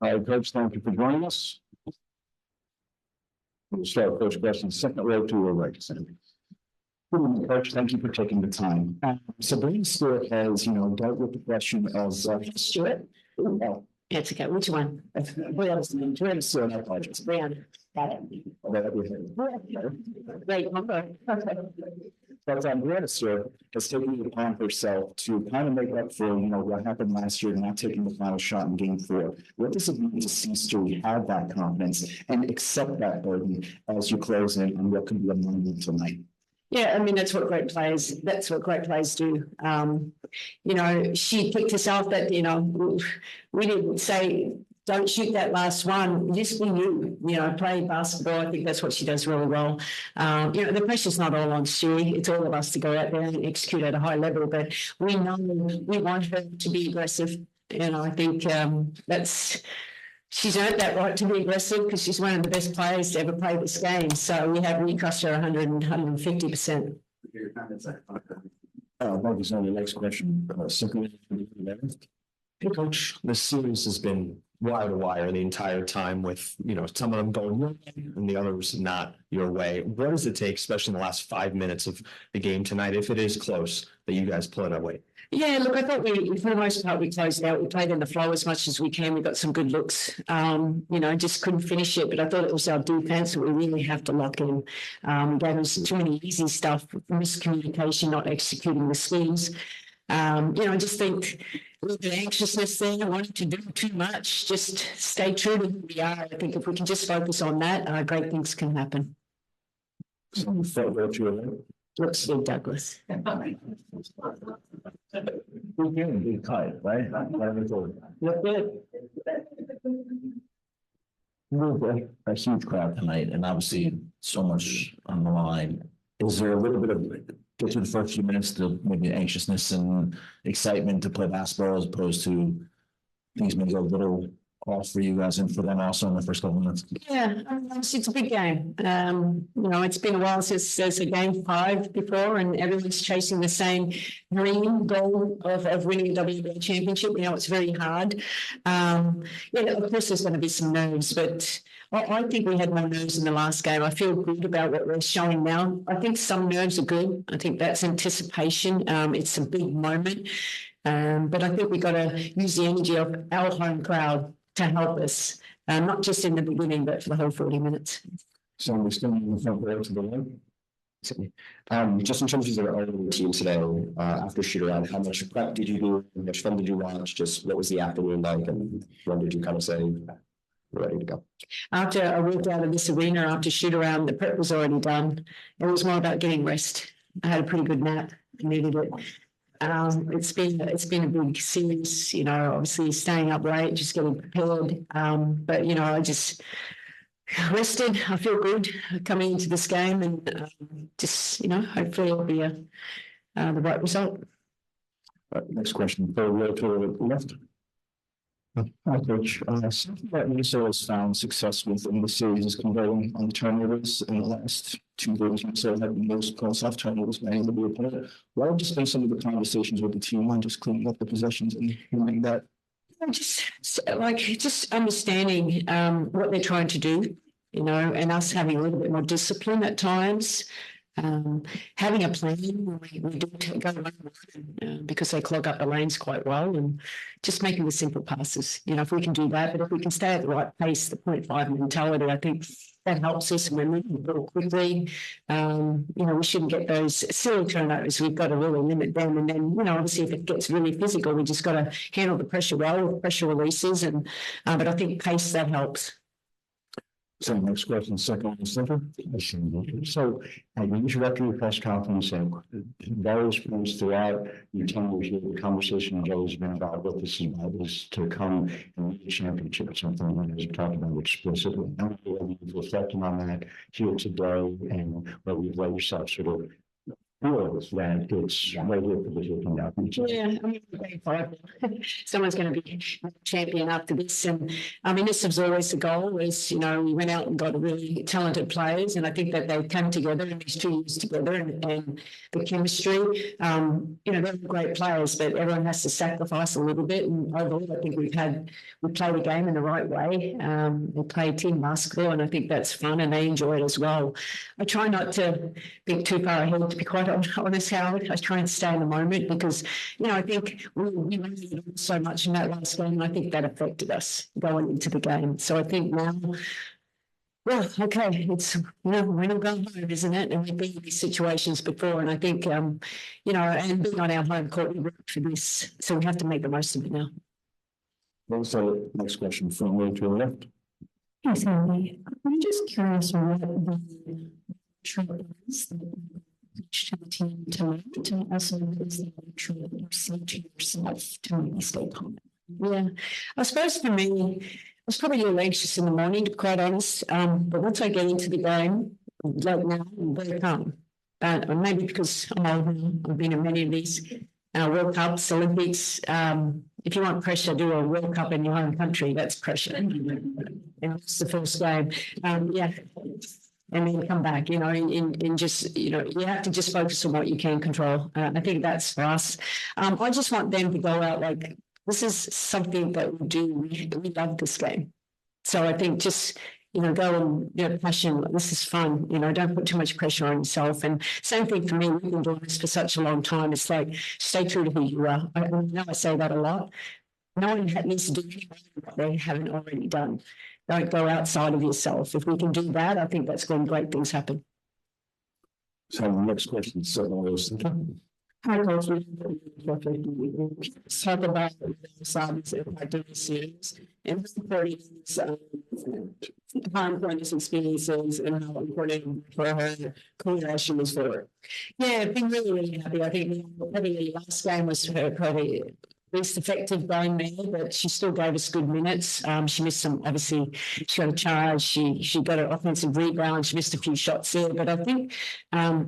All right, Coach, thank you for joining us. We'll start first question, second row to your right, Sandy. Good evening, Coach. Thank you for taking the time. Sabrina Stewart has, dealt with the question of Stewart. Oh, It's okay. Which one? Sabrina Stewart, I apologize. Brian. Got it. Great number. But Brianna Stewart has taken it upon herself to kind of make up for, what happened last year, not taking the final shot in Game 4. What does it mean to see Stewart have that confidence and accept that burden as you close in on what could be a monumental night? Yeah, I mean, that's what great players do. She picked herself that, we didn't say, don't shoot that last one. Just be you, play basketball. I think that's what she does really well. The pressure's not all on Stewie. It's all of us to go out there and execute at a high level, but we know we want her to be aggressive. And I think she's earned that right to be aggressive because she's one of the best players to ever play this game. So we cost her 100 and 150%. Maybe it's only the next question. Hey, Coach, the series has been wire to wire the entire time with, some of them going your way and the others not your way. What does it take, especially in the last 5 minutes of the game tonight, if it is close, that you guys pull it away? Yeah, look, I thought for the most part, we closed out. We played in the flow as much as we can. We got some good looks, just couldn't finish it. But I thought it was our defense that we really have to lock in. Gave us too many easy stuff, miscommunication, not executing the schemes. I just think a little bit of anxiousness there, wanting to do too much. Just stay true to who we are. I think if we can just focus on that, great things can happen. Look, Steve Douglas. We're getting big tight, right? Look good. A huge crowd tonight, and obviously so much on the line. Is there a little bit of get through the first few minutes to maybe anxiousness and excitement to play basketball as opposed to things maybe a little off for you guys and for them also in the first couple of minutes? Yeah, it's a big game. It's been a while since there's a game 5 before, and everyone's chasing the same dream goal of winning a WNBA championship. It's very hard. Of course, there's going to be some nerves, but I think we had more nerves in the last game. I feel good about what we're showing now. I think some nerves are good. I think that's anticipation. It's a big moment. But I think we've got to use the energy of our home crowd to help us, not just in the beginning, but for the whole 40 minutes. So we're still in the front row to the right. Just in terms of our own team today, after shoot around, how much prep did you do? How much film did you watch? Just what was the afternoon like? And when did you kind of say we're ready to go? After I walked out of this arena, after shoot around, the prep was already done. It was more about getting rest. I had a pretty good nap. I needed it. It's been a big series, obviously staying up late, just getting prepared. But I just rested. I feel good coming into this game, and hopefully it'll be the right result. Next question, third row to the left. Hi, Coach. Something that Minnesota has found success with in the series is converting on the turnovers in the last 2 games. Minnesota had the most close-off turnovers by any of the opponent. What have just been some of the conversations with the team on just cleaning up the possessions and doing that? Just understanding what they're trying to do, and us having a little bit more discipline at times. Having a plan when we do go around because they clog up the lanes quite well, and just making the simple passes. If we can do that, but if we can stay at the right pace, the 0.5 mentality, I think that helps us, and we're moving a little quickly. We shouldn't get those silly turnovers. We've got to really limit them, and then obviously if it gets really physical, we just got to handle the pressure well with pressure releases, and but I think pace that helps. So next question, second and center. So at your introductory press conference and various points throughout your tenure here, the conversation has always been about what this is about, is to come and win a championship, something that is talked about explicitly. How are you reflecting on that here today and what we've let yourself sort of feels that it's right here for this looking out. Yeah, I mean, someone's going to be champion after this. And I mean, this was always the goal is, you know, we went out and got really talented players. And I think that they've come together in these 2 years together and the chemistry, you know, they're great players, but everyone has to sacrifice a little bit. And overall, I think we played the game in the right way. We played team basketball and I think that's fun and they enjoy it as well. I try not to think too far ahead, to be quite honest, Howard. I try and stay in the moment because, you know, I think we learned so much in that last game and I think that affected us going into the game. So I think now, well, okay, it's, you know, we're not going home, isn't it? And we've been in these situations before and I think, you know, and being on our home court, we worked for this. So we have to make the most of it now. Also, next question from me to the left. Yes, Andy. I'm just curious what the trend is that you reached to the team tonight, and also what is the trend that you see to yourself to maybe stay calm? Yeah, I suppose for me, I was probably a little anxious in the morning, to be quite honest. But once I get into the game, like now, I'm very calm. But maybe because I'm old now, I've been in many of these World Cups, Olympics. If you want pressure, do a World Cup in your own country. That's pressure. And it's the first game. Yeah. And then come back, you know, in just, you know, you have to just focus on what you can control. I think that's for us. I just want them to go out like, this is something that we do. We love this game. So I think just, you know, go and, you know, passion, this is fun, you know, don't put too much pressure on yourself. And same thing for me, we've been doing this for such a long time. It's like, stay true to who you are. I know I say that a lot. No one needs to do what they haven't already done. Don't go outside of yourself. If we can do that, I think that's when great things happen. So the next question, so Hi, Coach. Let's talk about the assignments that I do this series and important experiences and how important for her career she was for it. Yeah, I've been really, really happy. I think probably the last game was her probably least effective game there, but she still gave us good minutes. She missed some, obviously, she got a charge, she got an offensive rebound, she missed a few shots there, but I think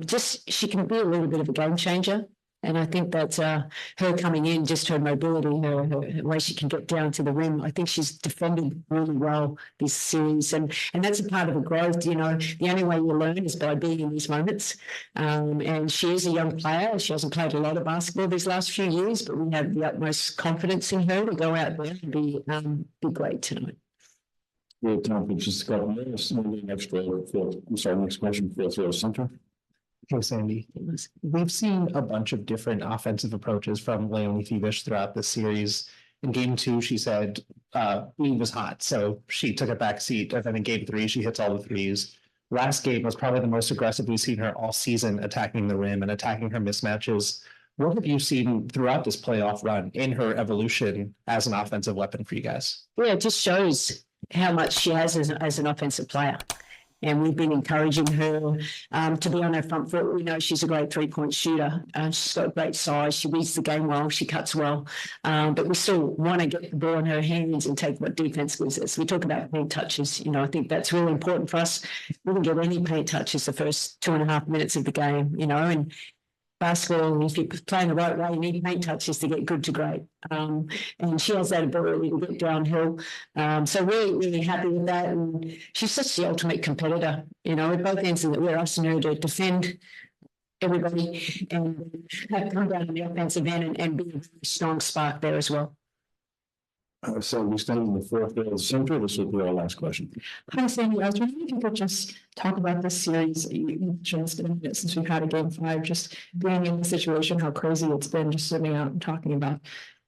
just she can be a little bit of a game changer. And I think that her coming in, just her mobility, her way she can get down to the rim, I think she's defended really well this series. And that's a part of the growth, you know, the only way you learn is by being in these moments. And she is a young player. She hasn't played a lot of basketball these last few years, but we have the utmost confidence in her to go out there and be great tonight. we have time for just a couple minutes. Next question, fourth center. Hey, Sandy. We've seen a bunch of different offensive approaches from Leonie Thievish throughout the series. In game 2, she said Eve was hot, so she took a back seat. And then in game 3, she hits all the threes. Last game was probably the most aggressive we've seen her all season, attacking the rim and attacking her mismatches. What have you seen throughout this playoff run in her evolution as an offensive weapon for you guys? Yeah, it just shows how much she has as an offensive player. And we've been encouraging her to be on her front foot. We know she's a great three-point shooter. She's got great size. She reads the game well. She cuts well. But we still want to get the ball in her hands and take what defense gives us. We talk about paint touches. You know, I think that's really important for us. We can get any paint touches the first 2.5 minutes of the game, you know, and basketball, if you're playing the right way, you need paint touches to get good to great. And she has that ability to get downhill. So really, really happy with that. And she's such the ultimate competitor, you know, at both ends of it. We're asking her to defend everybody and have come down on the offensive end and be a very strong spark there as well. So we stand in the fourth center. This will be our last question. Hi, Sandy. I was wondering if you could just talk about this series. You've just been in it since we've had a game 5, just being in the situation, how crazy it's been, just sitting out and talking about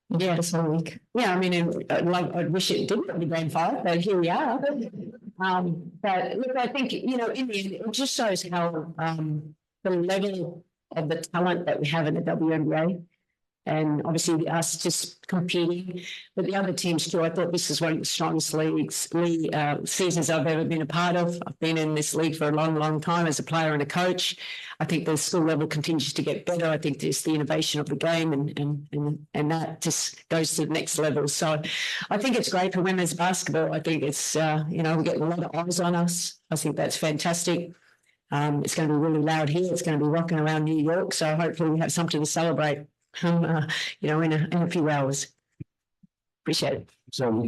this whole week. Yeah, I mean, I wish it didn't go to game 5, but here we are. But look, I think, you know, in the end, it just shows how the level of the talent that we have in the WNBA. And obviously us just competing, but the other teams too. I thought this is one of the strongest seasons I've ever been a part of. I've been in this league for a long, long time as a player and a coach. I think the skill level continues to get better. I think there's the innovation of the game and that just goes to the next level. So I think it's great for women's basketball. I think it's, you know, we're getting a lot of eyes on us. I think that's fantastic. It's going to be really loud here. It's going to be rocking around New York. So hopefully we have something to celebrate, in a few hours. Appreciate it. So